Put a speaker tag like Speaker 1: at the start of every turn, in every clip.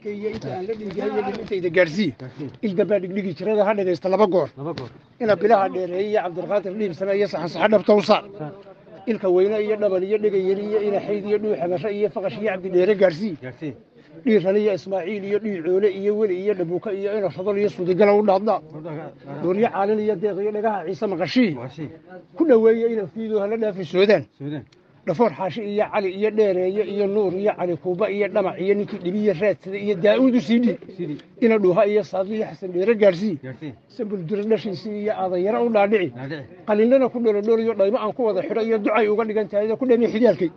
Speaker 1: كي أنت أنت إذا جرسي الجبال اللي يشرده هذا يستلبى جور إن بلا هي عبد القادر اللي بسماه يصح صحنا بتوصل الكوينة يدبلية دقيقية إلى حيث يدو حبشية فقشية عبد الله جرسي ليرانية إسماعيل يدي عولي ولي يدبوك إلى فضل يسود جلو النهضة دنيا عالية دقيقة لقاها عيسى مغشي كل ويا إلى فيدو هلا في السودان دفور حاشية علي يدير يا نور يا علي كوبا يا دمع يا نيك لبيا رات يا داود سيدي إلى دوها يا صادي حسن جرسي سبل درناش يا أضير أو نادعي قال لنا كل دور يدعي ما أنكو هذا حرية دعاء وقال لك هذا كله من حيالك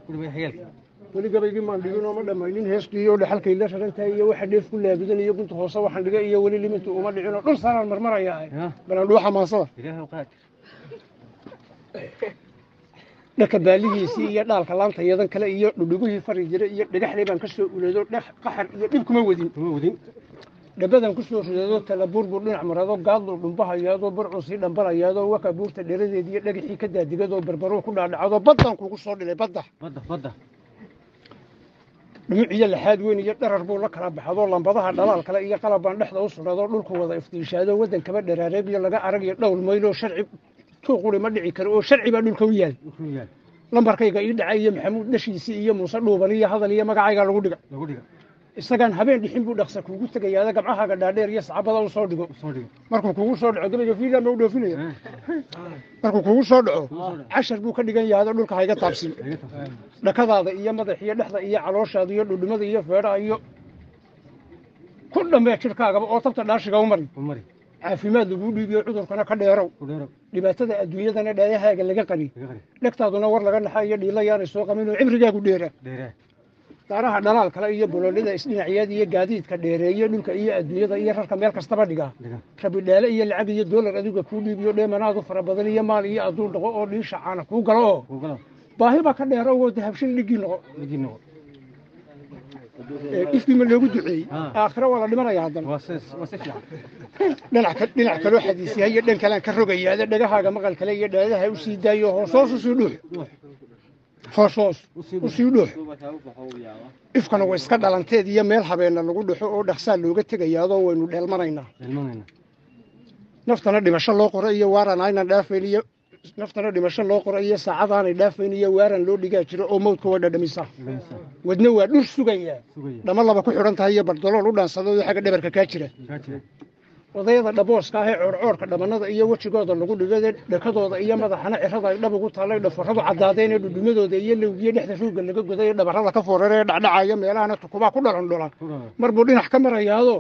Speaker 1: ولي قبل ما نديرنا ما دمايلين هيستي ولا حلقة إلا شغلتها هي واحد يف كلها بدل يكون تخصص واحد دقيقة ولي اللي منتو وما دعينا نص صار المرمرة يا بنا نروح ما صار لك بالي سي يدال كلام تيادن كلا iyo dhuguhi fariijire iyo dhagaxley baan ka soo uleedo qaxar iyo dib kuma wadin dhabadan ku soo rido tala burbur dhinac marado gaadlo dhumbahayaado burcu si dhanbalayaado waka buurta dhiradeedii iyo dhagaxii ka daadigado barbaro ku dhaadhacdo badan kugu soo dhilay badda dhumuciya laxaad weyn iyo dharar buu la kala baxdo lambadaha dhalaal kale iyo qalabaan dhexda u sudhado dhulku wada iftiishaado wadan kaba dharaareeb iyo laga arag iyo dhowl maylo sharci tuuquri ma dhici karo oo sharci baa dhulka u yaal lambarkayga ii dhacay iyo maxamuud dhashiisi iyo muuse dhuuban iyo hadal iyo magacayga lagu dhiga isagaan habeen dhixin buu dhaqsa kuugu tagayaa gabcahaaga dhaadheer iyo sacbada u soo dhigo markuu kuugu soo dhaco gabayga fiilan ma u dhoofinaya markuu kuugu soo dhaco cashar buu ka dhigan yahay dhulka hayga taabsin dhakadaada iyo madax iyo dhexda iyo calooshaada iyo dhudhumada iyo feedhaha iyo ku dhamee jirkaagaba oo tabta dhaashiga u mari caafimaad lagu dhiibiyo cudurkana ka dheerow dhibaatada adduunyadana dhaayahaaga laga qari dhegtaaduna war laga naxa iyo dhiila yaanay soo qamin oo cibrigaagu dheera daaraha dhalaal kale iyo bololida isdhinacyada iyo gaadiidka dheereeyo dhulka iyo adduunyada iyo rarka meel kastaba dhiga rabi dhaale iyo lacag iyo doolar adiga kuu dhiibiyo dheemanaadu fara badan iyo maal iyo adduun dhaqo oo dhiisha caana kuu galo baahi baa ka dheero oo dahabshin dhigii noqo ifkii ma loogu duceeyey aakhira waa la dhimanayaa haddana dhinac kaloo xadiisyaha iyo dhan kalean ka rogayaada dhagahaaga maqal kale iyo dhaadaha u sii daayo hoosoos usii dhuux hoosoos usii dhuux ifkana way iska dhalanteed iyo meel habeenna lagu dhuxo oo dhaqsaa looga tegayaadoo waynu dheelmanaynaa naftana dhimasho loo qoro iyo waaran aynan dhaafayn iyo naftana dhimasho loo qoro iyo saacadaanay dhaafayn iyo waaran loo dhigaa jiro oo mawdka waa dhadhamisa wadna waa dhur sugayaa dhama laba ku xidhan tahay iyo bardalool u dhaansadoodo xagga dhabarka kaa jira odayada dhabooska ah ee coorcoorka dhamanada iyo wejigooda lagu dhigade dhakadooda iyo madaxana cirada ay dhab ugu taallay dhafarradu caddaadeen ee dhudhumadooda iyo lowgiyo dhexda ruugga laga goday ee dhabarrada ka fooraree dhacdhacaya meelahana tukubaa ku dhalandhola mar buu dhinac ka marayaado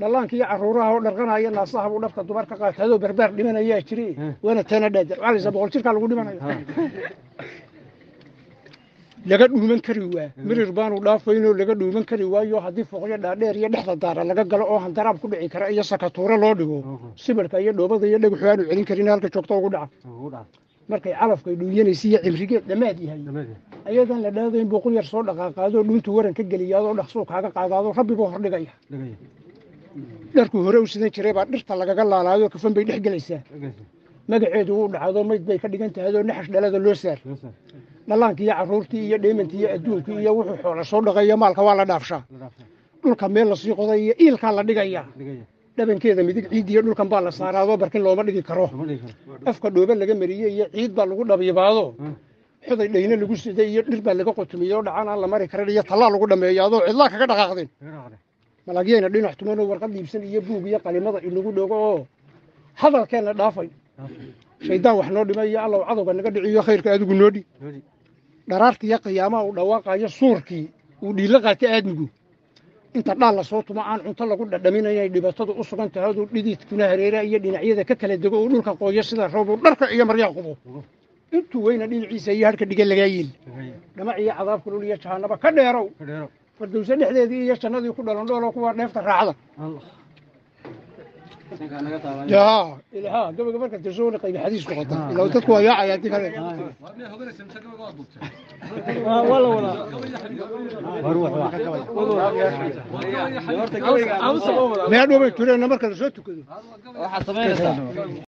Speaker 1: dhallaanka iyo carruuraha oo dharqanaya naasaha buu dhabka dumar ka qaataadoo barbaar dhimanayaa jiri waana taana dhaada calaysa boqol jirkaa lagu dhimanaya laga dhuuman kari waa mirir baanu dhaafaynoo laga dhuuman kari waayo haddii fooqyo dhaadheer iyo dhexda daara laga galo oo handaraab ku dhici kara iyo sakatuuro loo dhigo sibirka iyo dhoobada iyo dhagaxu aanu celin karin halka joogto ugu dhaca markay calafkay dhuuyanaysa iyo cimrigeed dhammaad yahay ayadan la dhaadayn boqol yar soo dhaqaaqaadoo dhuuntu waran ka geliyaadoo dhaqsuu kaaga qaadaado rabbi buu hordhigaya dharkuu hore u sidan jiray baa dhirta lagaga laalaayo kafan bay dhex gelaysaa magaceedu wuu dhacdo mayd bay ka dhigan tahay oo naxash dhalada loo saar dhallaankii iyo carruurtii iyo dheemantii iyo adduunkii iyo wuxuu xoola soo dhaqaya maalka waa la dhaafshaa dhulka meel lasii qoday iyo iilkaa la dhigaya dhabankeeda midig ciid iyo dhulkan baa la saaraadoo barkin looma dhigi karo afka dhoobe laga mariyey iyo ciid baa lagu dhabiibaado xuday dhayna lagu siday iyo dhir baa laga qotumiyey oo dhacaan aan la mari karin iyo tallaa lagu dhameeyaadoo cidlaa kaga dhaqaaqdeen malagyayna dhinac tumanoo warqad iibsan iyo buug iyo qalimada inagu dhogo oo hadalkeenna dhaafay shaydaan wax noo dhimay iyo allow cadowga naga dhiciyo khayrka adigu noodhi dharaartii iyo qiyaamaha uu dhawaaqayo suurkii uu dhiilo qaata aadmigu inta dhaal la soo tumo aan cunto lagu dhadhamin inay dhibaatadu u sugan tahay oo dhididkuna hareeraha iyo dhinacyada ka kala dego oo dhulka qooyo sida roob dharka iyo maryaa qubo intuu weyna dhinaciisa iyo harka dhiga lagaa yiil dhamac iyo cadaab kulul iyo jahanaba ka dheerow fardowsa dhexdeedii iyo jannadii ku dhalan dhooloo kuwa dheefta raacda يا إلها قبل قبل كنت تسوي قيم حديث فقط لو تقوى يا عيال تكلم ولا ما يدوم ترى نمر كذا